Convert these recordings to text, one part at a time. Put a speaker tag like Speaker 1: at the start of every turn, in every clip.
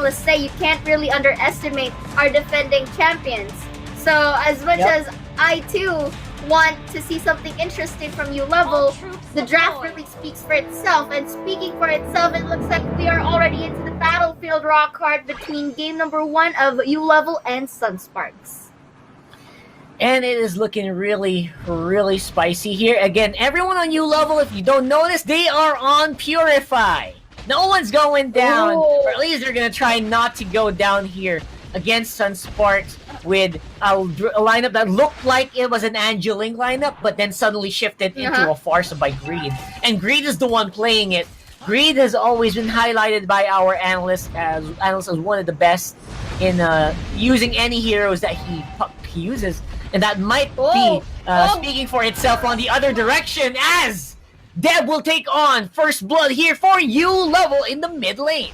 Speaker 1: analysts say, you can't really underestimate our defending champions. So as much as I too want to see something interesting from ULVL, the draft really speaks for itself. And speaking for itself, it looks like we are already into the battlefield rock hard between game number 1 of ULVL and SUNSPARKS.
Speaker 2: And it is looking really, really spicy here. Again, everyone on ULVL, if you don't notice, they are on Purify. No one's going down, or at least they're going to try not to go down here against SUNSPARKS with a lineup that looked like it was an Angeling lineup, but then suddenly shifted into a Farsa by Greed. And Greed is the one playing it. Greed has always been highlighted by our analysts as one of the best in using any heroes that he uses. And that might be speaking for itself on the other direction, as Deb will take on First Blood here for ULVL in the mid lane.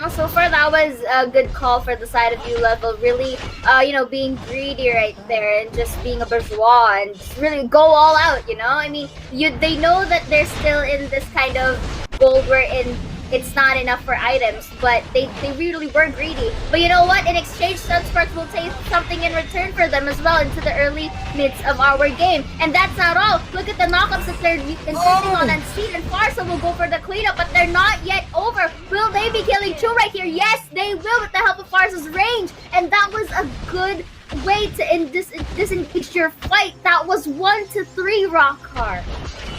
Speaker 1: So far, that was a good call for the side of ULVL. Really, being greedy right there and just being a bourgeois and just really go all out. I mean, they know that they're still in this kind of gold wherein it's not enough for items, but they really were greedy. But you know what? In exchange, SUNSPARKS will take something in return for them as well into the early mids of our game. And that's not all. Look at the knockups that they're insisting on, and Season5 will go for the cleanup, but they're not yet over. Will they be killing two right here? Yes, they will with the help of Farsa's range. And that was a good way to disengage your fight. That was 1 to 3 rock hard.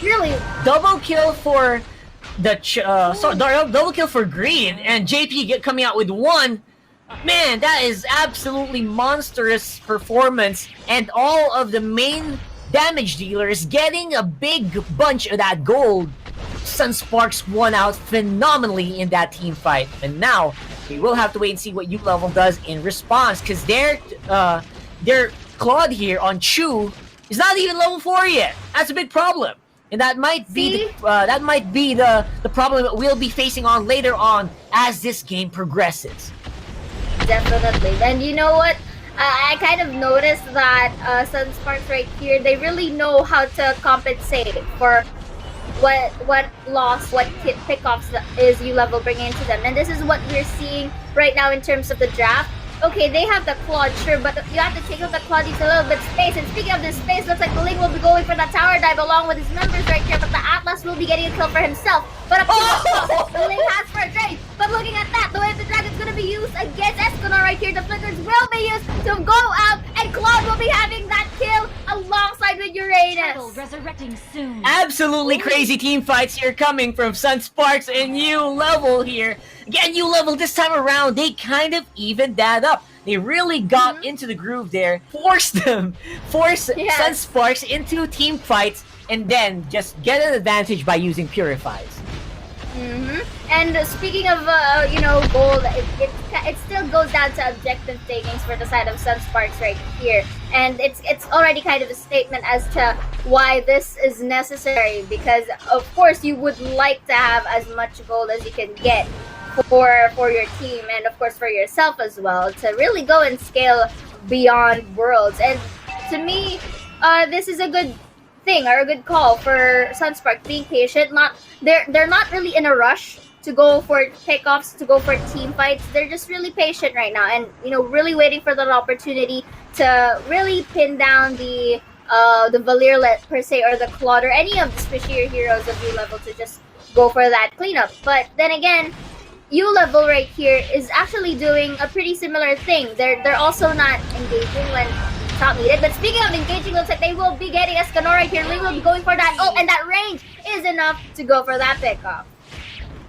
Speaker 1: Really.
Speaker 2: Double kill for double kill for Greed, and JP coming out with 1. Man, that is absolutely monstrous performance, and all of the main damage dealers getting a big bunch of that gold. SUNSPARKS won out phenomenally in that team fight, and now we will have to wait and see what ULVL does in response, because their Claude here on Chu is not even level 4 yet. That's a big problem. And that might be the problem that we'll be facing on later on as this game progresses.
Speaker 1: Definitely. And you know what? I kind of noticed that SUNSPARKS right here, they really know how to compensate for what loss, what pickoffs is ULVL bringing into them. And this is what we're seeing right now in terms of the draft. Okay, they have the Claude, sure, but you have to take out the Claude, needs a little bit space. And speaking of this space, looks like the Ling will be going for that tower dive along with his members right here, but the Atlas will be getting a kill for himself. But up to the Ling has for a trade. But looking at that, the way the Dragon's going to be used against Escanor right here, the Flickers will be used to go out, and Claude will be having that kill alongside with Uranus.
Speaker 3: Resurrecting soon.
Speaker 2: Absolutely crazy team fights here coming from SUNSPARKS and ULVL here. Again, ULVL this time around, they kind of evened that up. They really got into the groove there, forced SUNSPARKS into team fights, and then just get an advantage by using Purifies.
Speaker 1: And speaking of, gold, it still goes down to objective takings for the side of SUNSPARKS right here. And it's already kind of a statement as to why this is necessary, because of course you would like to have as much gold as you can get for your team, and of course for yourself as well, to really go and scale beyond worlds. And to me, this is a good thing, or a good call for SUNSPARKS, being patient. They're not really in a rush to go for pickoffs, to go for team fights. They're just really patient right now, and really waiting for that opportunity to really pin down the Belerick per se, or the Claude, or any of the squishier heroes of ULVL to just go for that cleanup. But then again, ULVL right here is actually doing a pretty similar thing. They're also not engaging when it's not needed. But speaking of engaging, looks like they will be getting Escanor right here. Ling will be going for that. Oh, and that range is enough to go for that pickoff.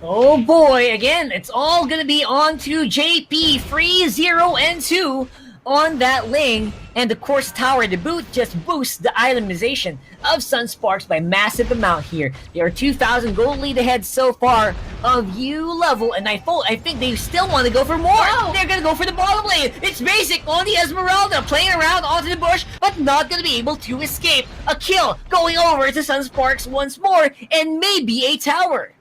Speaker 2: Oh boy, again, it's all gonna be on to JP. Free 0 and 2 on that Ling, and of course Tower to boot just boosts the itemization of SUNSPARKS by massive amount here. They are 2,000 gold lead ahead so far of ULVL, and I think they still want to go for more. Oh. They're gonna go for the bottom lane. It's basic on the Esmeralda, playing around onto the bush, but not gonna be able to escape. A kill going over to SUNSPARKS once more, and maybe a tower.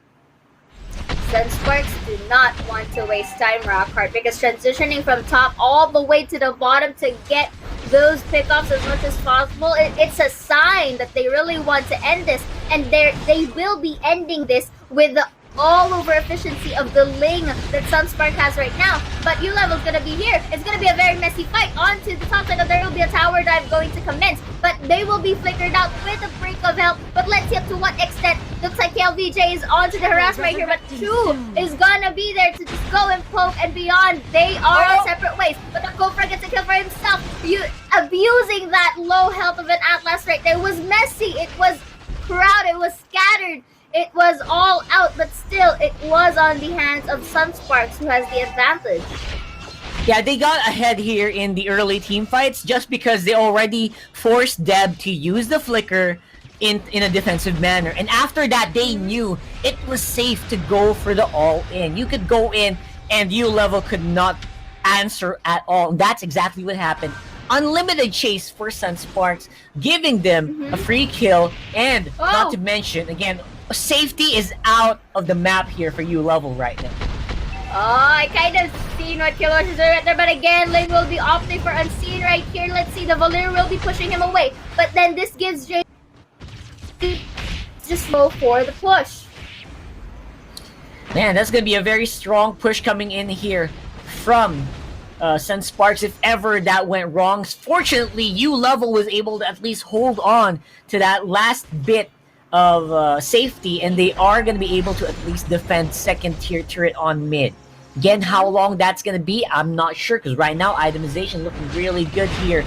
Speaker 1: SUNSPARKS do not want to waste time, Rockhart, because transitioning from top all the way to the bottom to get those pickoffs as much as possible, it's a sign that they really want to end this, and they will be ending this with all over efficiency of the Ling that SUNSPARKS has right now. But ULVL's gonna be here. It's gonna be a very messy fight. Onto the top side, there will be a tower dive going to commence, but they will be flickered out with a break of help. But let's see up to what extent. Looks like KLVJ is onto the harassment right here, but 2 is gonna be there to just go and poke and beyond. They are on separate ways, but the Khufra gets a kill for himself. Abusing that low health of an Atlas right there. It was messy, it was crowded, it was scattered, it was all out, but still it was on the hands of SUNSPARKS, who has the advantage.
Speaker 2: Yeah, they got ahead here in the early team fights just because they already forced Deb to use the flicker in a defensive manner. And after that, they knew it was safe to go for the all-in. You could go in and ULVL could not answer at all. That's exactly what happened. Unlimited chase for SUNSPARKS, giving them a free kill, and not to mention, again, safety is out of the map here for ULVL right now.
Speaker 1: Oh, I kind of seen what Hilda is doing right there, but again, Ling will be opting for unseen right here. Let's see, the Belerick will be pushing him away, but then this gives Jay just go for the push.
Speaker 2: Man, that's gonna be a very strong push coming in here from SUNSPARKS if ever that went wrong. Fortunately, ULVL was able to at least hold on to that last bit of safety, and they are going to be able to at least defend second tier turret on mid. Again, how long that's going to be, I'm not sure, because right now itemization looking really good here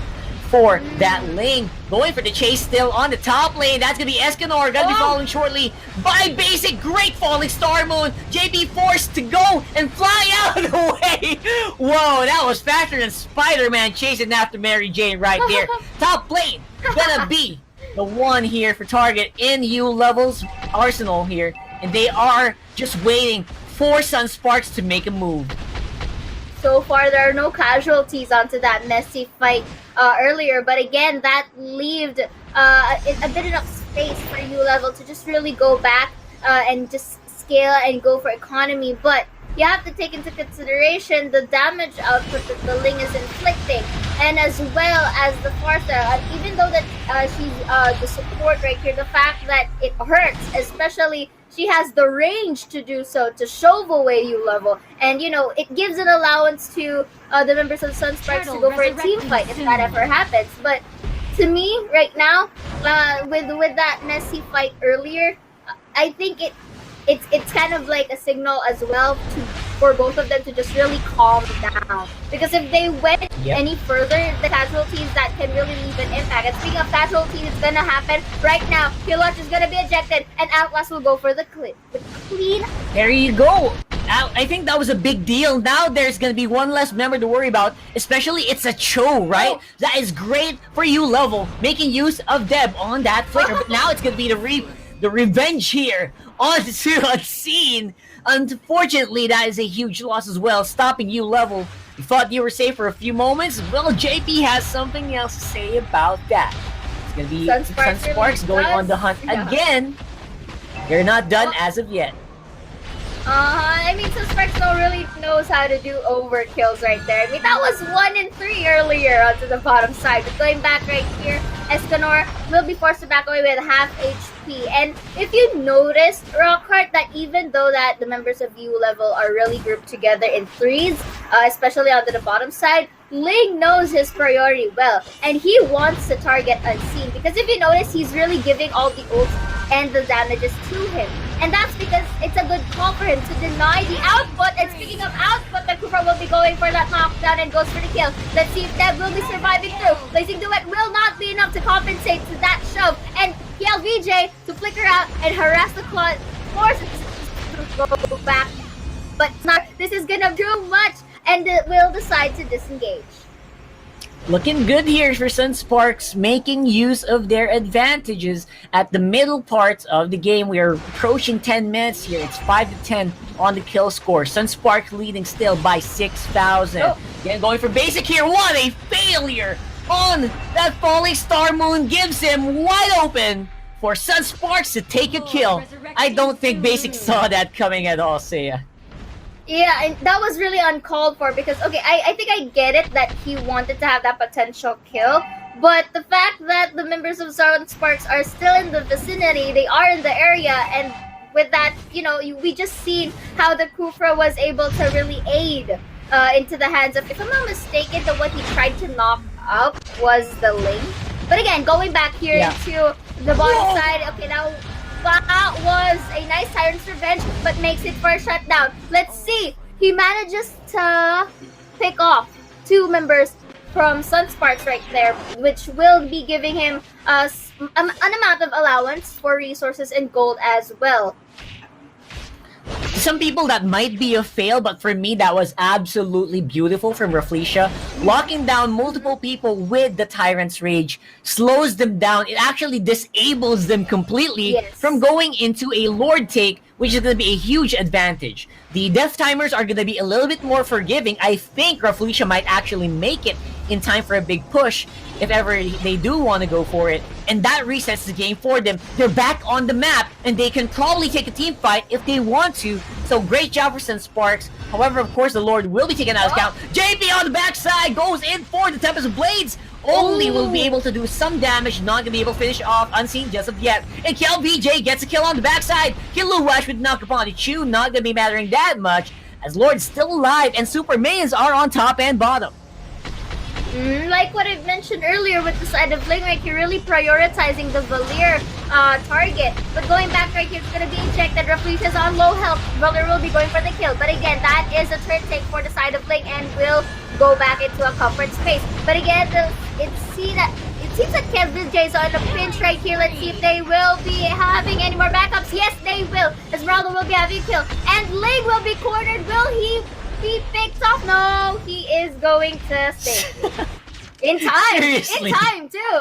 Speaker 2: for that lane. Going for the chase still on the top lane. That's going to be Escanor. Going to be following shortly by Basic. Great falling Star Moon. JB forced to go and fly out of the way. Whoa, that was faster than Spider-Man chasing after Mary Jane right there. Top lane gonna be the one here for target in ULVL's arsenal here. And they are just waiting for SUNSPARKS to make a move.
Speaker 1: So far, there are no casualties onto that messy fight earlier, but again, that left a bit enough space for ULVL to just really go back and just scale and go for economy. But you have to take into consideration the damage output that the Ling is inflicting, and as well as the Fartha. Even though that she's the support right here, the fact that it hurts, especially she has the range to do so, to shove away ULVL, and you know, it gives an allowance to the members of SUNSPARKS to go for a team fight if that ever happens. But to me, right now, with that messy fight earlier, I think it's kind of like a signal as well for both of them to just really calm down. Because if they went any further, the casualties that can really leave an impact. And speaking of casualties, it's gonna happen right now. Hilda is gonna be ejected, and Atlas will go for the clean.
Speaker 2: There you go. I think that was a big deal. Now there's gonna be one less member to worry about. Especially it's a Cho, right? That is great for ULVL, making use of Deb on that flicker. But now it's gonna be the revenge here onto Unseen. Unfortunately, that is a huge loss as well, stopping ULVL. You thought you were safe for a few moments? Well, JP has something else to say about that. It's gonna be SUNSPARKS going on the hunt again. They're not done as of yet.
Speaker 1: I mean, SUNSPARKS really knows how to do overkills right there. I mean, that was 1 in 3 earlier onto the bottom side. But going back right here, Escanor will be forced to back away with half HP. And if you noticed, Rockhart, that even though that the members of ULVL are really grouped together in threes, especially onto the bottom side, Ling knows his priority well, and he wants to target Unseen. Because if you notice, he's really giving all the ults and the damages to him. And that's because it's a good call for him to deny the output. And speaking of output, the Khufra will be going for that knockdown and goes for the kill. Let's see if Deb will be surviving through. Placing Duet will not be enough to compensate to that shove. And KLVJ to flicker out and harass the Claw, forces to go back. But this is gonna do much, and it will decide to disengage.
Speaker 2: Looking good here for SUNSPARKS, making use of their advantages at the middle parts of the game. We are approaching 10 minutes here. It's 5-10 on the kill score. SUNSPARKS leading still by 6,000. Again, going for Basic here. What a failure on that falling Star Moon. Gives him wide open for SUNSPARKS to take a kill. I don't think Basic saw that coming at all, Seiya.
Speaker 1: Yeah, and that was really uncalled for because, okay, I think I get it that he wanted to have that potential kill, but the fact that the members of SUNSPARKS are still in the vicinity, they are in the area, and with that, we just seen how the Khufra was able to really aid into the hands of, if I'm not mistaken, the one he tried to knock up was the Ling. But again, going back here into the bottom side, okay, now that was a nice Tyrant's Revenge, but makes it for a shutdown. Let's see. He manages to pick off 2 members from SUNSPARKS right there, which will be giving him an amount of allowance for resources and gold as well.
Speaker 2: Some people that might be a fail, but for me that was absolutely beautiful from Rafflesia. Locking down multiple people with the Tyrant's Rage slows them down. It actually disables them completely from going into a Lord take, which is going to be a huge advantage. The death timers are going to be a little bit more forgiving. I think Rafflesia might actually make it in time for a big push if ever they do want to go for it. And that resets the game for them. They're back on the map, and they can probably take a team fight if they want to. So great job for SUNSPARKS. However, of course, the Lord will be taken out of account. JP on the backside goes in for the Tempest of Blades. Only will be able to do some damage, not gonna be able to finish off unseen just of yet. And KLBJ gets a kill on the backside. Kiluwash with knock upon the Chew, not gonna be mattering that much, as Lord's still alive and Super Minions are on top and bottom.
Speaker 1: Like what I mentioned earlier with the side of Ling, right, you're really prioritizing the Valir target. But going back right here, it's going to be checked that Rafflesia's on low health. Valir will be going for the kill. But again, that is a turn take for the side of Ling and will go back into a comfort space. But again, it seems that KLBJ is on a pinch right here. Let's see if they will be having any more backups. Yes, they will. Esmeralda will be having a kill. And Ling will be cornered. Will he be picked off? No, he is going to stay. In time.
Speaker 2: Seriously.
Speaker 1: In time, too.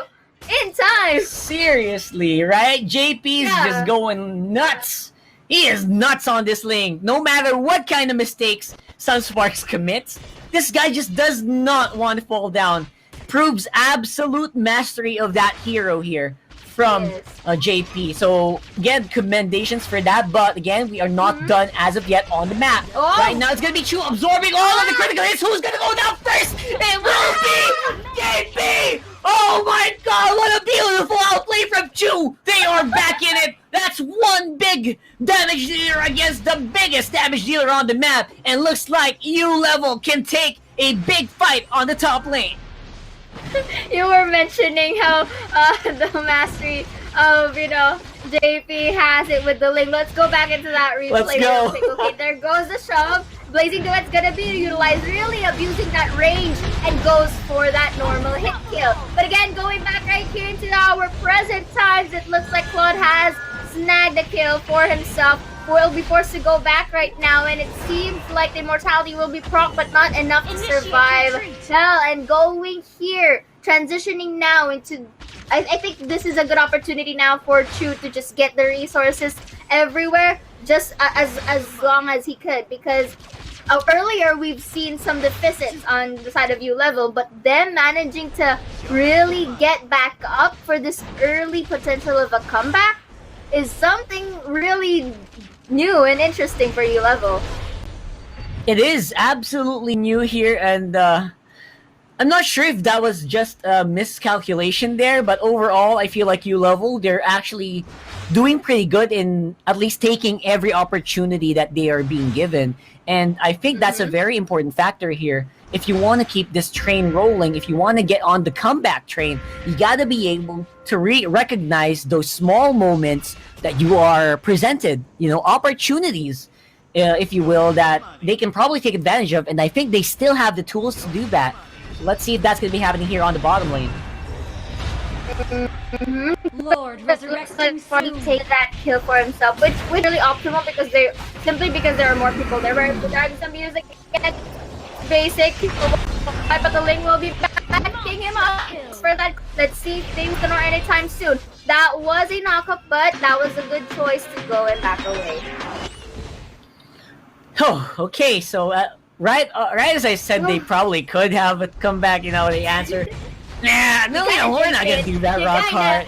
Speaker 1: In time.
Speaker 2: Seriously, right? JP's just going nuts. He is nuts on this Ling. No matter what kind of mistakes SUNSPARKS commits, this guy just does not want to fall down. Proves absolute mastery of that hero here from JP. So again, commendations for that, but again, we are not done as of yet on the map. Right now it's gonna be Chew absorbing all of the critical hits. Who's gonna go down first? It will be JP! Oh my god, what a beautiful outplay from Chew! They are back in it. That's one big damage dealer against the biggest damage dealer on the map, and looks like ULVL can take a big fight on the top lane.
Speaker 1: You were mentioning how the mastery of, JP has it with the Ling. Let's go back into that replay.
Speaker 2: Let's go.
Speaker 1: Okay, there goes the shove. Blazing Duet's gonna be utilized, really abusing that range, and goes for that normal hit kill. But again, going back right here into our present times, it looks like Claude has snagged a kill for himself. Will be forced to go back right now, and it seems like the immortality will be proc, but not enough to survive. Hell, and going here, transitioning now into, I think this is a good opportunity now for Chew to just get the resources everywhere, just as long as he could, because earlier we've seen some deficits on the side of ULVL, but them managing to really get back up for this early potential of a comeback is something really new and interesting for ULVL.
Speaker 2: It is absolutely new here, and I'm not sure if that was just a miscalculation there, but overall, I feel like ULVL, they're actually doing pretty good in at least taking every opportunity that they are being given. And I think that's a very important factor here. If you want to keep this train rolling, if you want to get on the comeback train, you got to be able to recognize those small moments that you are presented, opportunities, if you will, that they can probably take advantage of. And I think they still have the tools to do that. So let's see if that's going to be happening here on the bottom lane.
Speaker 3: Lord, resurrecting soon.
Speaker 1: Take that kill for himself, which is really optimal because there are more people there. We're driving some music, basic, but the Ling will be backing him up for that. Let's see if things gonna end anytime soon. That was a knockup, but that was a good choice to go and back away.
Speaker 2: Oh, okay. So right as I said, they probably could have come back. They answered, nah, no, we're not gonna do that, Rockhart.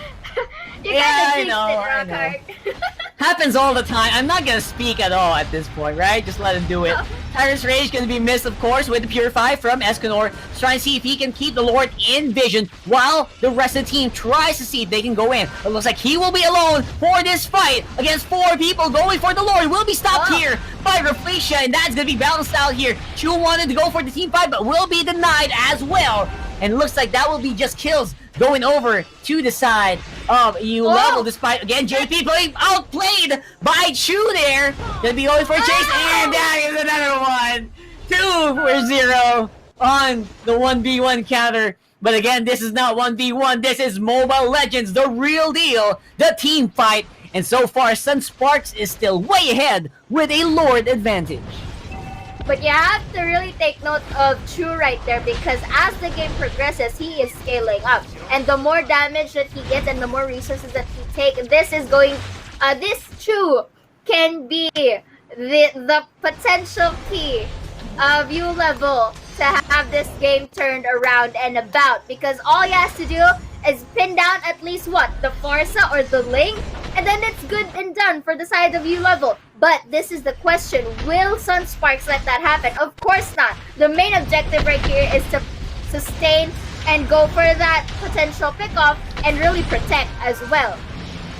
Speaker 1: I know.
Speaker 2: Happens all the time. I'm not gonna speak at all at this point, right? Just let him do it. Iris Rage gonna be missed, of course, with the Purify from Escanor. Trying to see if he can keep the Lord in vision while the rest of the team tries to see if they can go in. It looks like he will be alone for this fight against 4 people going for the Lord. Will be stopped here by Reflecia, and that's gonna be balanced out here. Chu wanted to go for the team fight, but will be denied as well. And it looks like that will be just kills going over to the side of EU level, despite, again, JP being outplayed by Chu there. Gonna be going for a chase, and that is another one. 2 for 0 on the 1v1 counter. But again, this is not 1v1, this is Mobile Legends, the real deal, the team fight. And so far, SUNSPARKS is still way ahead with a Lord advantage.
Speaker 1: But you have to really take note of Chu right there, because as the game progresses, he is scaling up. And the more damage that he gets and the more resources that he takes, this is going, this Chu can be the potential key of U level to have this game turned around and about, because all he has to do is pin down at least the Forza or the Link, and then it's good and done for the side of U level. But this is the question, will SUNSPARKS let that happen? Of course not. The main objective right here is to sustain and go for that potential pickoff and really protect as well.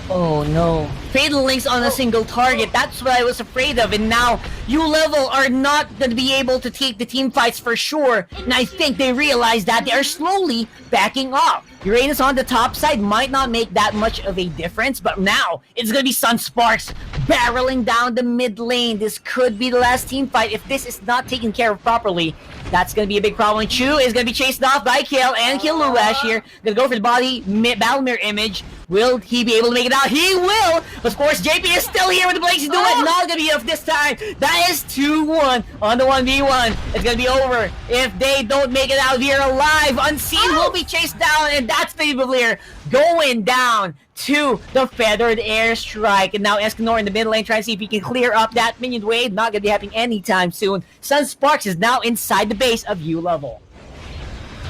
Speaker 2: Oh no. Fatal links on a single target. That's what I was afraid of. And now U level are not going to be able to take the team fights for sure. And I think they realize that they are slowly backing off. Uranus on the top side might not make that much of a difference, but now it's going to be SUNSPARKS barreling down the mid lane. This could be the last team fight if this is not taken care of properly. That's going to be a big problem. Chu is going to be chased off by Kill and Killash here. Going to go for the body battle mirror image. Will he be able to make it out? He will! Of course, JP is still here with the Blazing Duet. Not going to be enough this time. That is 2-1 on the 1v1. It's going to be over if they don't make it out here alive. Unseen will be chased down, and that's the Belerick going down to the Feathered Airstrike. And now Escanor in the mid lane trying to see if he can clear up that minion wave. Not going to be happening anytime soon. SUNSPARKS is now inside the base of U level.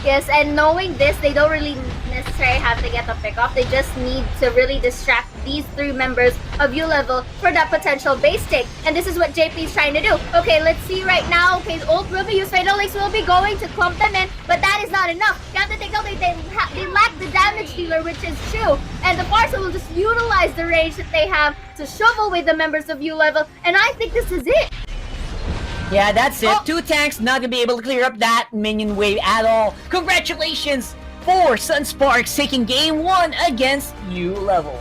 Speaker 1: Yes, and knowing this, they don't really necessarily have to get the pick off. They just need to really distract these 3 members of U level for that potential base take. And this is what JP is trying to do. Okay, let's see right now. Okay, his ult will be used. Fatal Links will be going to clump them in, but that is not enough. You have to take out, they lack the damage dealer, which is Chu. And the Barca will just utilize the range that they have to shovel away the members of U level. And I think this is it.
Speaker 2: Yeah, that's it. 2 tanks not gonna be able to clear up that minion wave at all. Congratulations for SUNSPARKS taking game 1 against U level.